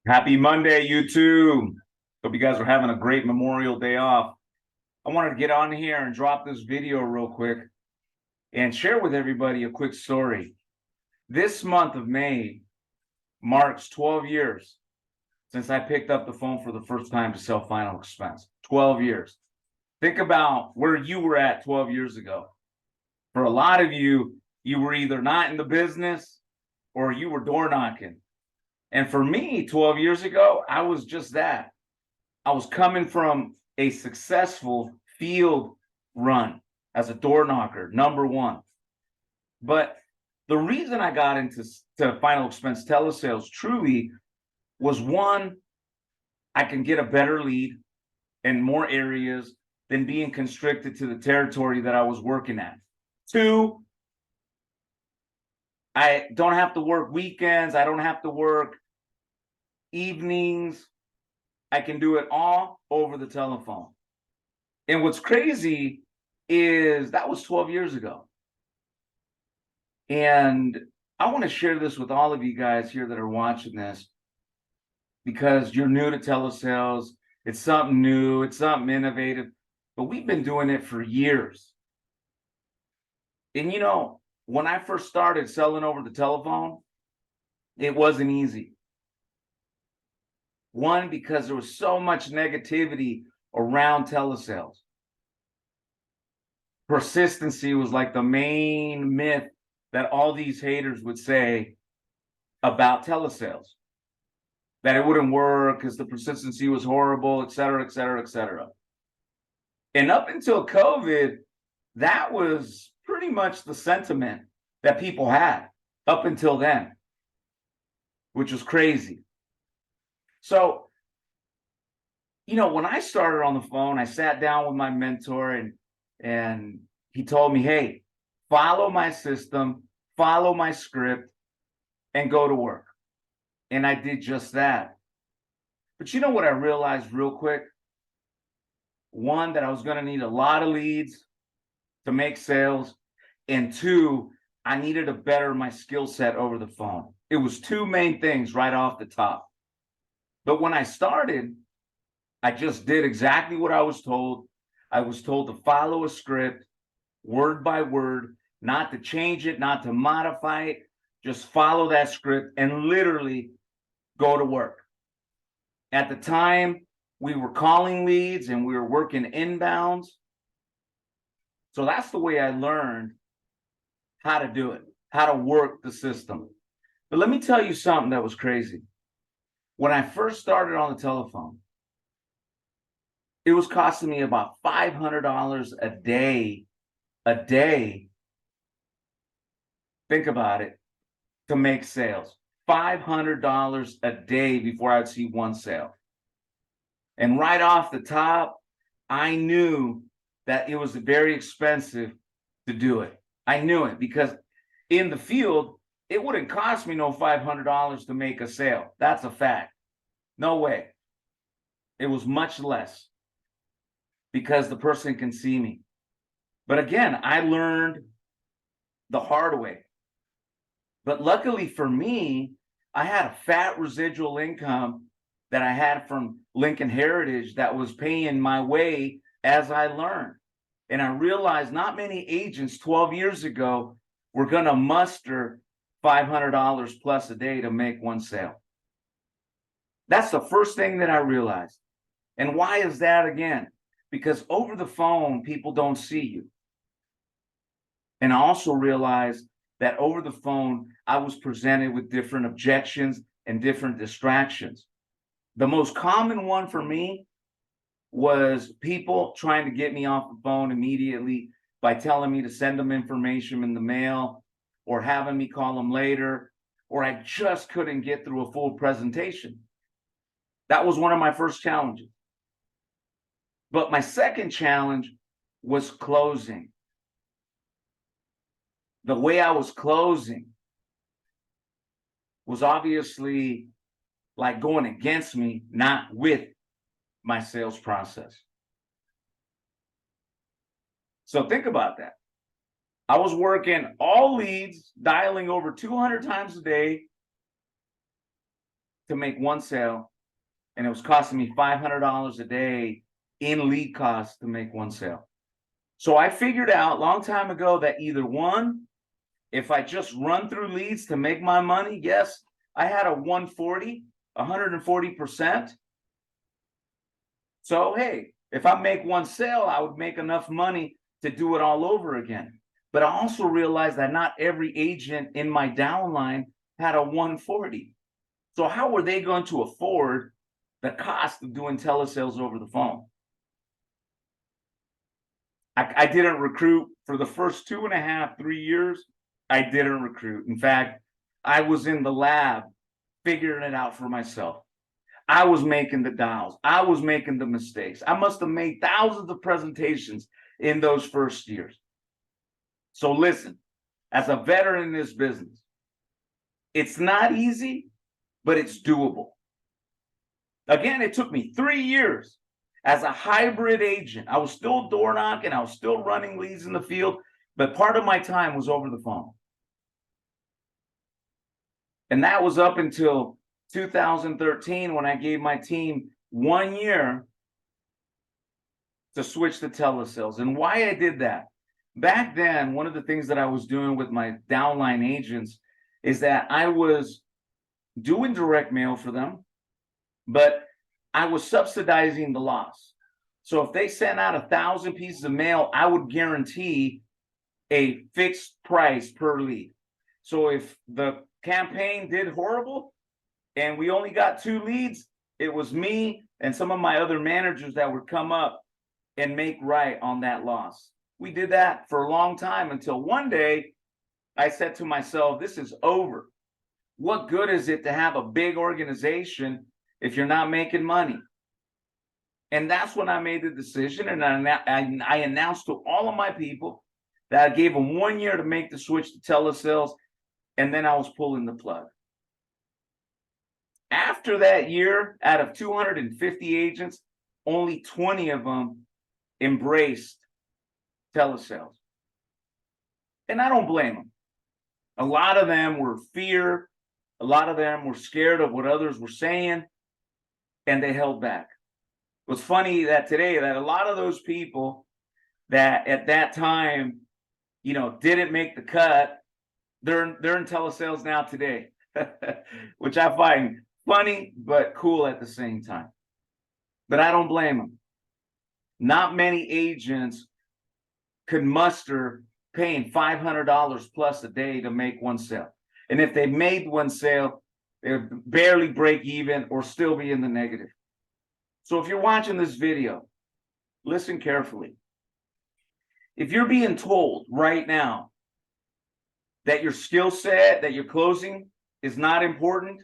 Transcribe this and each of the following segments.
Happy Monday, YouTube. Hope you guys are having a great Memorial Day off. I wanted to get on here and drop this video real quick and share with everybody a quick story. This month of May marks 12 years since I picked up the phone for the first time to sell final expense. 12 years. Think about where you were at 12 years ago. For a lot of you, you were either not in the business or you were door knocking. And for me, 12 years ago, I was just that. I was coming from a successful field run as a door knocker, number one. But the reason I got into final expense telesales truly was, one, I can get a better lead in more areas than being constricted to the territory that I was working at. Two, I don't have to work weekends. I don't have to work evenings. I can do it all over the telephone. And what's crazy is that was 12 years ago. And I want to share this with all of you guys here that are watching this because you're new to telesales. It's something new. It's something innovative. But we've been doing it for years. And you know, when I first started selling over the telephone, it wasn't easy. One, because there was so much negativity around telesales. Persistency was like the main myth that all these haters would say about telesales. That it wouldn't work because the persistency was horrible, et cetera, et cetera, et cetera. And up until COVID, that was pretty much the sentiment that people had up until then, which was crazy. So, you know, when I started on the phone, I sat down with my mentor and he told me, hey, follow my system, follow my script, and go to work. And I did just that. But you know what I realized real quick? One, that I was going to need a lot of leads to make sales. And two, I needed to better my skill set over the phone. It was two main things right off the top. But when I started, I just did exactly what I was told. I was told to follow a script, word by word, not to change it, not to modify it, just follow that script and literally go to work. At the time, we were calling leads and we were working inbounds. So that's the way I learned how to do it, how to work the system. But let me tell you something that was crazy. When I first started on the telephone, it was costing me about $500 a day. Think about it, to make sales. $500 a day before I'd see one sale. And right off the top, I knew that it was very expensive to do it. I knew it because in the field, it wouldn't cost me no $500 to make a sale. That's a fact. No way. It was much less because the person can see me. But again, I learned the hard way. But luckily for me, I had a fat residual income that I had from Lincoln Heritage that was paying my way as I learned. And I realized not many agents 12 years ago were going to muster $500 plus a day to make one sale. That's the first thing that I realized. And why is that again? Because over the phone, people don't see you. And I also realized that over the phone, I was presented with different objections and different distractions. The most common one for me was people trying to get me off the phone immediately by telling me to send them information in the mail or having me call them later, or I just couldn't get through a full presentation. That was one of my first challenges. But my second challenge was closing. The way I was closing was obviously like going against me, not with my sales process. So think about that. I was working all leads, dialing over 200 times a day, to make one sale, and it was costing me $500 a day in lead costs to make one sale. So I figured out a long time ago that either one, if I just run through leads to make my money, yes, I had a 140%. So, hey, if I make one sale, I would make enough money to do it all over again. But I also realized that not every agent in my downline had a 140. So how were they going to afford the cost of doing telesales over the phone? I didn't recruit for the first 2.5, 3 years. I didn't recruit. In fact, I was in the lab figuring it out for myself. I was making the dials. I was making the mistakes. I must have made thousands of presentations in those first years. So listen, as a veteran in this business, it's not easy, but it's doable. Again, it took me 3 years as a hybrid agent. I was still door knocking. I was still running leads in the field, but part of my time was over the phone. And that was up until 2013 when I gave my team 1 year to switch to telesales. And why I did that, back then, one of the things that I was doing with my downline agents is that I was doing direct mail for them, but I was subsidizing the loss. So if they sent out 1,000 pieces of mail, I would guarantee a fixed price per lead. So if the campaign did horrible and we only got 2 leads, it was me and some of my other managers that would come up and make right on that loss. We did that for a long time until one day I said to myself, this is over. What good is it to have a big organization if you're not making money? And that's when I made the decision, and I announced to all of my people that I gave them 1 year to make the switch to telesales, and then I was pulling the plug. After that year, out of 250 agents, only 20 of them embraced telesales. And I don't blame them. A lot of them were fear. A lot of them were scared of what others were saying, and they held back. What's funny that today that a lot of those people that at that time, didn't make the cut, they're in telesales now today, which I find funny but cool at the same time. But I don't blame them. Not many agents could muster paying $500 plus a day to make one sale. And if they made one sale, they would barely break even or still be in the negative. So if you're watching this video, listen carefully. If you're being told right now that your skill set, that your closing is not important,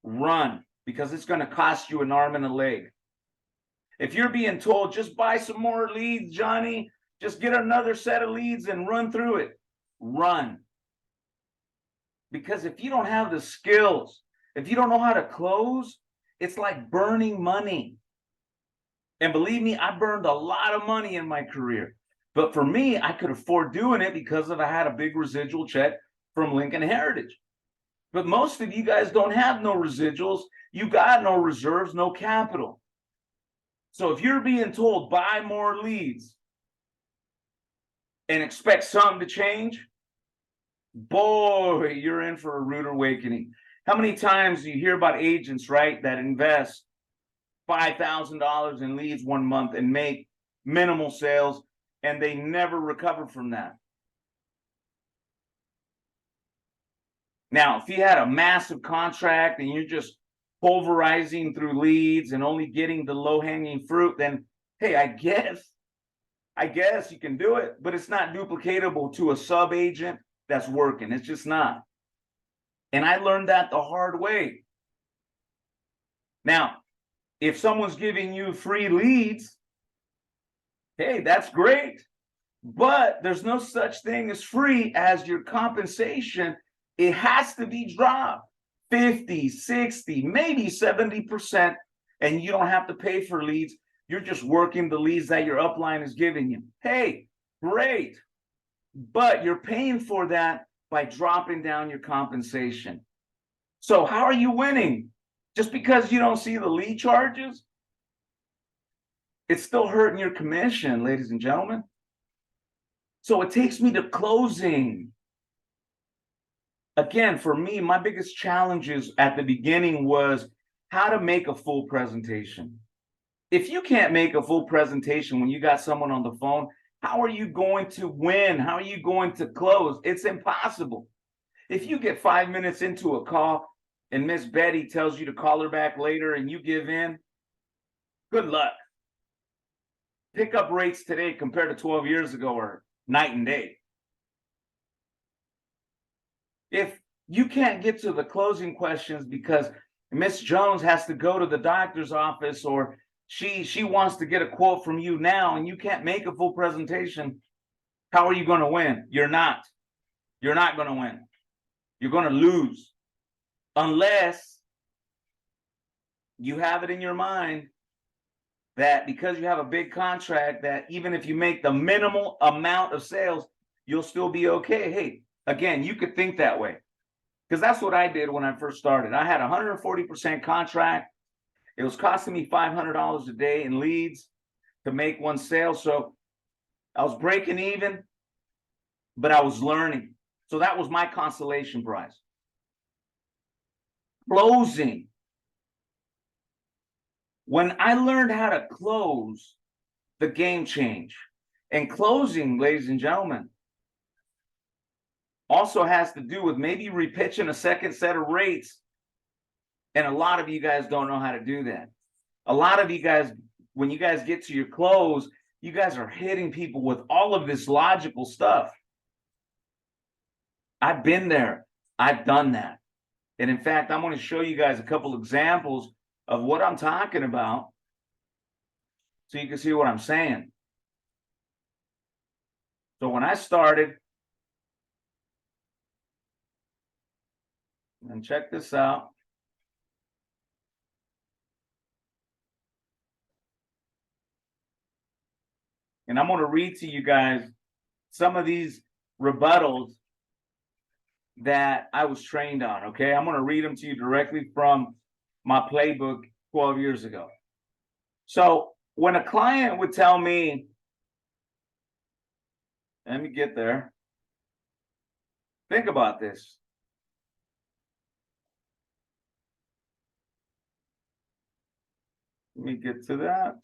run, because it's going to cost you an arm and a leg. If you're being told, just buy some more leads, Johnny, just get another set of leads and run through it, run. Because if you don't have the skills, if you don't know how to close, it's like burning money. And believe me, I burned a lot of money in my career. But for me, I could afford doing it because I had a big residual check from Lincoln Heritage. But most of you guys don't have no residuals. You got no reserves, no capital. So if you're being told buy more leads and expect something to change, boy, you're in for a rude awakening. How many times do you hear about agents, right, that invest $5,000 in leads 1 month and make minimal sales, and they never recover from that? Now, if you had a massive contract and you're just pulverizing through leads and only getting the low-hanging fruit, then, hey, I guess you can do it, but it's not duplicatable to a sub-agent that's working. It's just not. And I learned that the hard way. Now, if someone's giving you free leads, hey, that's great. But there's no such thing as free as your compensation. It has to be dropped 50, 60, maybe 70%. And you don't have to pay for leads. You're just working the leads that your upline is giving you. Hey, great. But you're paying for that by dropping down your compensation. So how are you winning? Just because you don't see the lead charges, it's still hurting your commission, ladies and gentlemen. So it takes me to closing. Again, for me, my biggest challenges at the beginning was how to make a full presentation. If you can't make a full presentation when you got someone on the phone, how are you going to win? How are you going to close? It's impossible. If you get 5 minutes into a call and Miss Betty tells you to call her back later and you give in, good luck. Pickup rates today compared to 12 years ago are night and day. If you can't get to the closing questions because Miss Jones has to go to the doctor's office, or she wants to get a quote from you now, and you can't make a full presentation, how are you going to win? You're not going to win. You're going to lose unless you have it in your mind that because you have a big contract, that even if you make the minimal amount of sales, you'll still be okay. Hey, again, you could think that way, because that's what I did when I first started. I had a 140% contract. It was costing me $500 a day in leads to make one sale. So I was breaking even, but I was learning. So that was my consolation prize. Closing. When I learned how to close, the game changed. And closing, ladies and gentlemen, also has to do with maybe repitching a second set of rates. And a lot of you guys don't know how to do that. A lot of you guys, when you guys get to your close, you guys are hitting people with all of this logical stuff. I've been there. I've done that. And in fact, I'm going to show you guys a couple examples of what I'm talking about so you can see what I'm saying. So when I started, and check this out. And I'm going to read to you guys some of these rebuttals that I was trained on, okay? I'm going to read them to you directly from my playbook 12 years ago. So when a client would tell me, let me get there. Think about this. Let me get to that.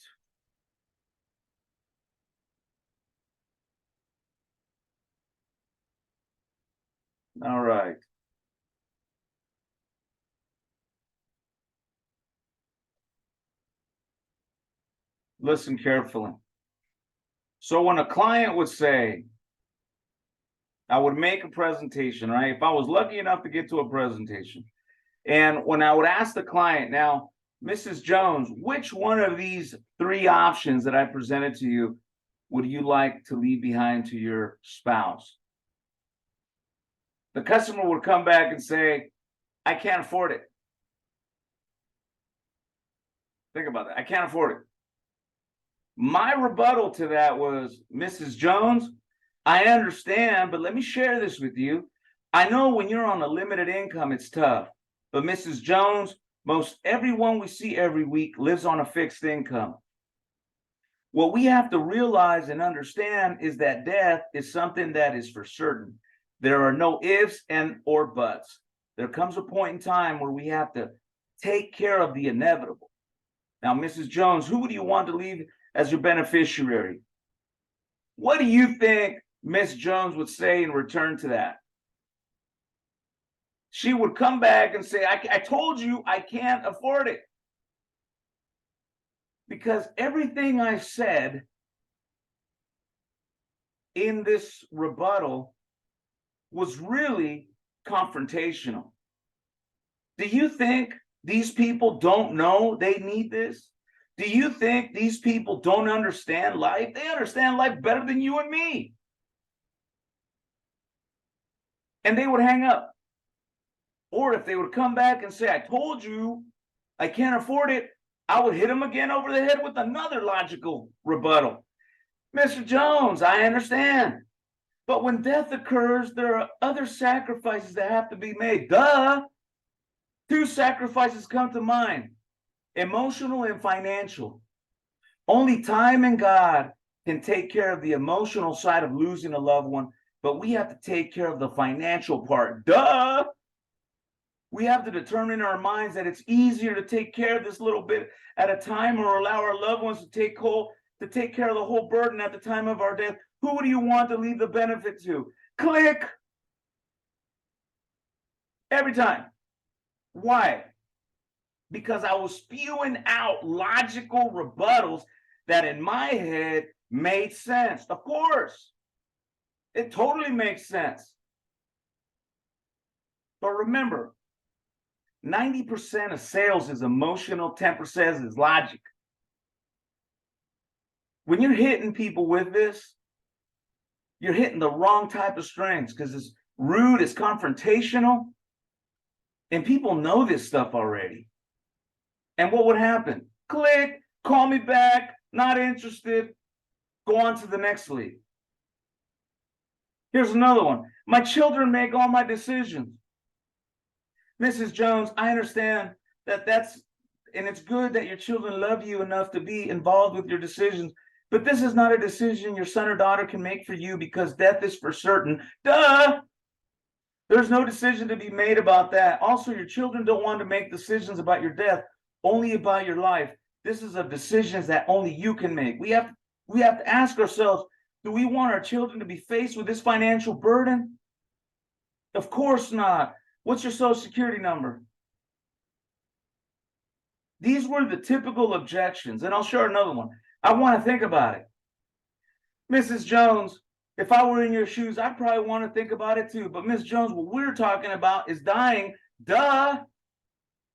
All right. Listen carefully. So when a client would say, I would make a presentation, right? If I was lucky enough to get to a presentation, and when I would ask the client, now, Mrs. Jones, which one of these 3 options that I presented to you would you like to leave behind to your spouse? The customer would come back and say, I can't afford it. Think about that. I can't afford it. My rebuttal to that was, Mrs. Jones, I understand, but let me share this with you. I know when you're on a limited income, it's tough. But Mrs. Jones, most everyone we see every week lives on a fixed income. What we have to realize and understand is that death is something that is for certain. There are no ifs and or buts. There comes a point in time where we have to take care of the inevitable. Now, Mrs. Jones, who do you want to leave as your beneficiary? What do you think Miss Jones would say in return to that? She would come back and say, I told you I can't afford it. Because everything I said in this rebuttal was really confrontational. Do you think these people don't know they need this? Do you think these people don't understand life? They understand life better than you and me. And they would hang up. Or if they would come back and say, I told you I can't afford it, I would hit them again over the head with another logical rebuttal. Mr. Jones, I understand. But when death occurs, there are other sacrifices that have to be made. Duh. Two sacrifices come to mind: emotional and financial. Only time and God can take care of the emotional side of losing a loved one, but we have to take care of the financial part. Duh! We have to determine in our minds that it's easier to take care of this little bit at a time, or allow our loved ones to take care of the whole burden at the time of our death. Who do you want to leave the benefit to? Click! Every time. Why? Because I was spewing out logical rebuttals that in my head made sense. Of course, it totally makes sense. But remember, 90% of sales is emotional, 10% is logic. When you're hitting people with this, you're hitting the wrong type of strings, because it's rude, it's confrontational, and people know this stuff already. And what would happen? Click, call me back, not interested, go on to the next lead. Here's another one. My children make all my decisions. Mrs. Jones, I understand that's, and it's good that your children love you enough to be involved with your decisions, but this is not a decision your son or daughter can make for you, because death is for certain. Duh! There's no decision to be made about that. Also, your children don't want to make decisions about your death, only about your life. This is a decision that only you can make. We have to ask ourselves, do we want our children to be faced with this financial burden? Of course not. What's your social security number? These were the typical objections, and I'll share another one. I want to think about it. Mrs. Jones, if I were in your shoes, I'd probably want to think about it too. But Ms. Jones, what we're talking about is dying. Duh!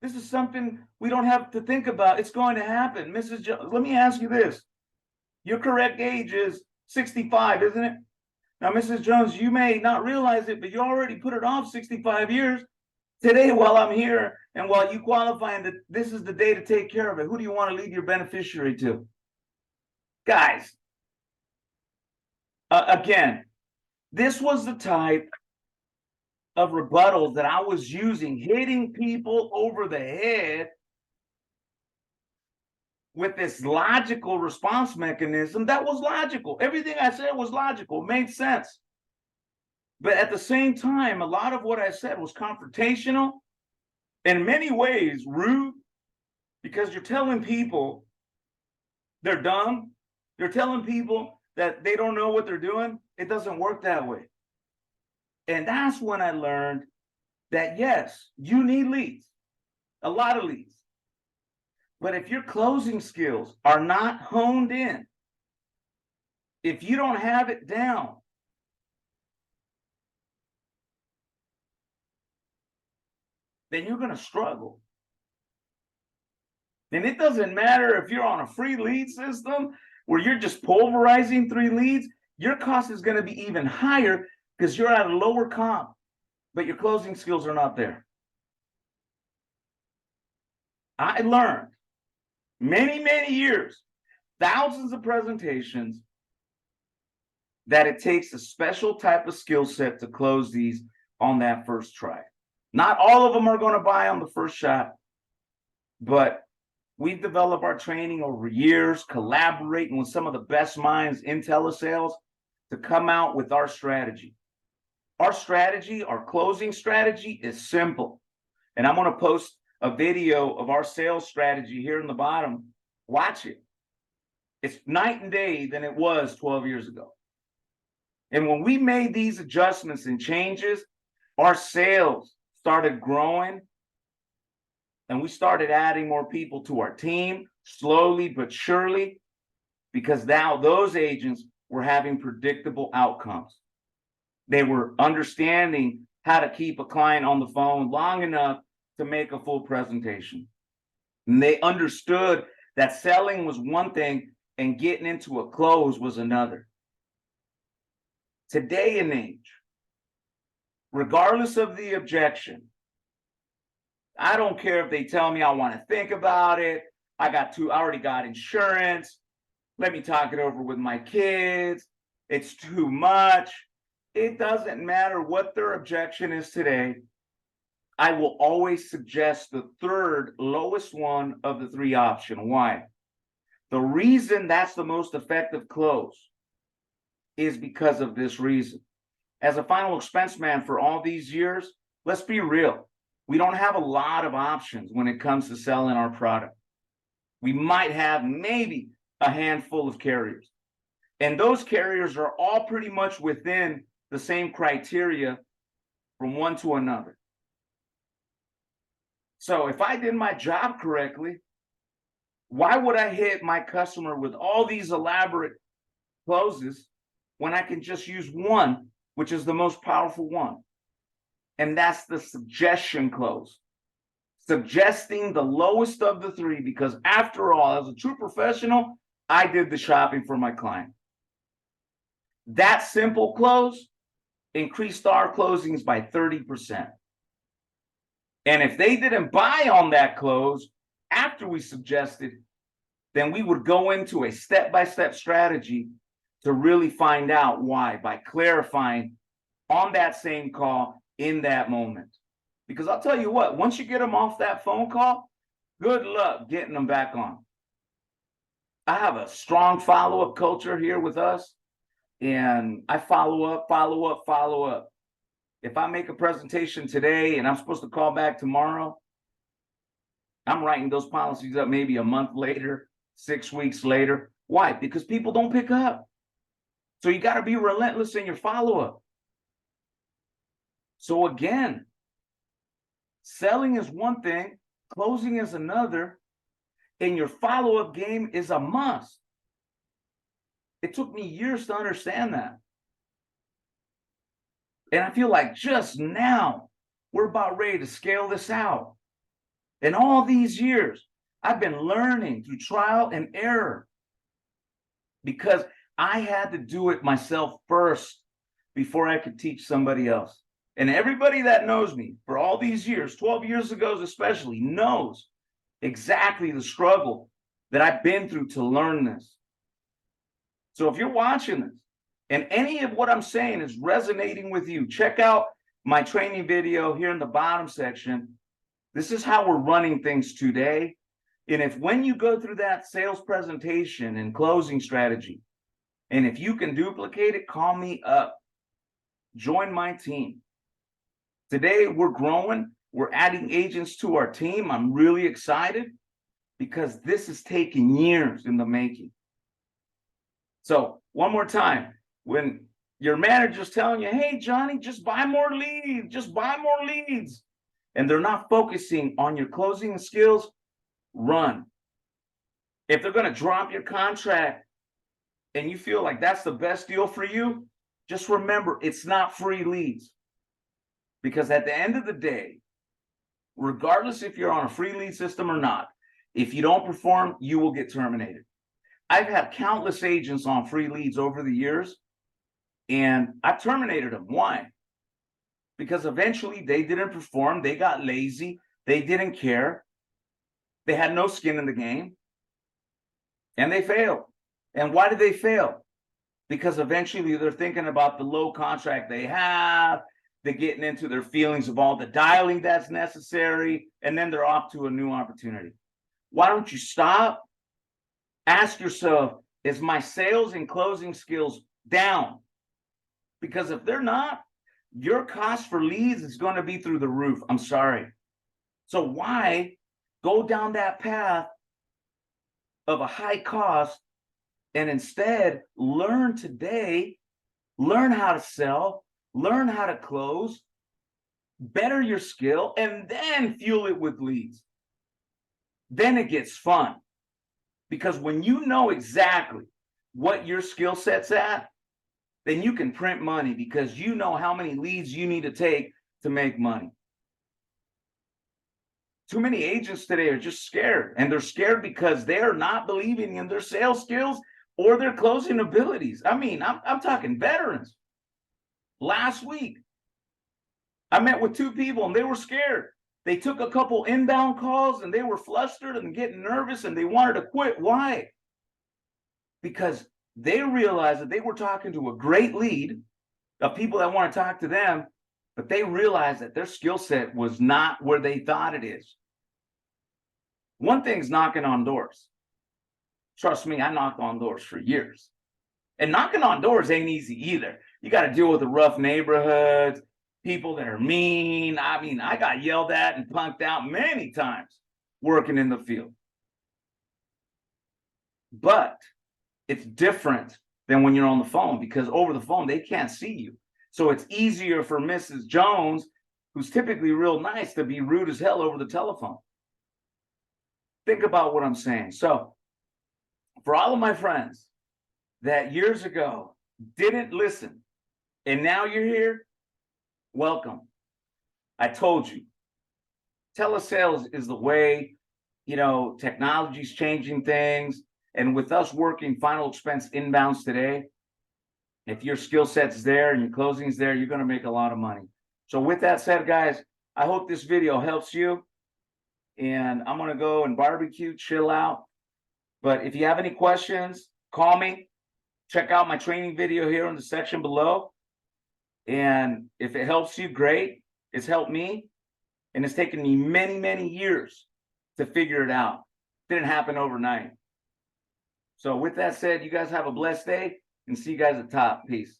This is something we don't have to think about. It's going to happen. Mrs. Jones, let me ask you this. Your correct age is 65, isn't it? Now, Mrs. Jones, you may not realize it, but you already put it off 65 years. Today, while I'm here and while you qualify, and this is the day to take care of it, who do you want to leave your beneficiary to? Guys, again, this was the type of rebuttals that I was using, hitting people over the head with this logical response mechanism that was logical. Everything I said was logical, made sense. But at the same time, a lot of what I said was confrontational, in many ways rude, because you're telling people they're dumb. You're telling people that they don't know what they're doing. It doesn't work that way. And that's when I learned that, yes, you need leads, a lot of leads. But if your closing skills are not honed in, if you don't have it down, then you're going to struggle. And it doesn't matter if you're on a free lead system where you're just pulverizing 3 leads, your cost is going to be even higher because you're at a lower comp, but your closing skills are not there. I learned many, many years, thousands of presentations, that it takes a special type of skill set to close these on that first try. Not all of them are going to buy on the first shot, but we've developed our training over years, collaborating with some of the best minds in telesales to come out with our strategy. Our strategy, our closing strategy, is simple. And I'm going to post a video of our sales strategy here in the bottom. Watch it. It's night and day than it was 12 years ago. And when we made these adjustments and changes, our sales started growing, and we started adding more people to our team, slowly but surely, because now those agents were having predictable outcomes. They were understanding how to keep a client on the phone long enough to make a full presentation. And they understood that selling was one thing and getting into a close was another. Today and age, regardless of the objection, I don't care if they tell me I want to think about it. I already got insurance. Let me talk it over with my kids. It's too much. It doesn't matter what their objection is today. I will always suggest the third lowest one of the three options. Why? The reason that's the most effective close is because of this reason. As a final expense man for all these years, let's be real. We don't have a lot of options when it comes to selling our product. We might have maybe a handful of carriers. And those carriers are all pretty much within the same criteria from one to another. So if I did my job correctly, why would I hit my customer with all these elaborate closes when I can just use one, which is the most powerful one? And that's the suggestion close. Suggesting the lowest of the three, because after all, as a true professional, I did the shopping for my client. That simple close increased our closings by 30%. And if they didn't buy on that close after we suggested, then we would go into a step-by-step strategy to really find out why, by clarifying on that same call in that moment. Because I'll tell you what, once you get them off that phone call, good luck getting them back on. I have a strong follow-up culture here with us, and I follow up, follow up, follow up. If I make a presentation today and I'm supposed to call back tomorrow, I'm writing those policies up maybe a month later, 6 weeks later. Why? Because people don't pick up. So you got to be relentless in your follow-up. So again, selling is one thing, closing is another, and your follow-up game is a must. It took me years to understand that. And I feel like just now, we're about ready to scale this out. And all these years, I've been learning through trial and error because I had to do it myself first before I could teach somebody else. And everybody that knows me for all these years, 12 years ago especially, knows exactly the struggle that I've been through to learn this. So if you're watching this and any of what I'm saying is resonating with you, check out my training video here in the bottom section. This is how we're running things today. And if when you go through that sales presentation and closing strategy, and if you can duplicate it, call me up. Join my team. Today, we're growing. We're adding agents to our team. I'm really excited because this is taking years in the making. So one more time, when your manager's telling you, hey, Johnny, just buy more leads, just buy more leads, and they're not focusing on your closing skills, run. If they're going to drop your contract and you feel like that's the best deal for you, just remember it's not free leads. Because at the end of the day, regardless if you're on a free lead system or not, if you don't perform, you will get terminated. I've had countless agents on free leads over the years, and I've terminated them. Why? Because eventually they didn't perform, they got lazy, they didn't care, they had no skin in the game, and they failed. And why did they fail? Because eventually they're thinking about the low contract they have, they're getting into their feelings of all the dialing that's necessary, and then they're off to a new opportunity. Why don't you stop? Ask yourself, is my sales and closing skills down? Because if they're not, your cost for leads is going to be through the roof. I'm sorry. So why go down that path of a high cost and instead learn today, learn how to sell, learn how to close, better your skill, and then fuel it with leads. Then it gets fun. Because when you know exactly what your skill set's at, then you can print money because you know how many leads you need to take to make money. Too many agents today are just scared, and they're scared because they're not believing in their sales skills or their closing abilities. I mean, I'm talking veterans. Last week, I met with two people and they were scared. They took a couple inbound calls and they were flustered and getting nervous and they wanted to quit. Why? Because they realized that they were talking to a great lead of people that want to talk to them, but they realized that their skill set was not where they thought it is. One thing's knocking on doors. Trust me, I knocked on doors for years. And knocking on doors ain't easy either. You got to deal with the rough neighborhoods, people that are mean. I mean, I got yelled at and punked out many times working in the field. But it's different than when you're on the phone, because over the phone, they can't see you. So it's easier for Mrs. Jones, who's typically real nice, to be rude as hell over the telephone. Think about what I'm saying. So for all of my friends that years ago didn't listen, and now you're here, welcome. I told you. Telesales is the way, technology's changing things. And with us working final expense inbounds today, if your skill set's there and your closing's there, you're going to make a lot of money. So with that said, guys, I hope this video helps you. And I'm going to go and barbecue, chill out. But if you have any questions, call me. Check out my training video here in the section below. And if it helps you, great. It's helped me. And it's taken me many, many years to figure it out. It didn't happen overnight. So with that said, you guys have a blessed day, and see you guys at the top. Peace.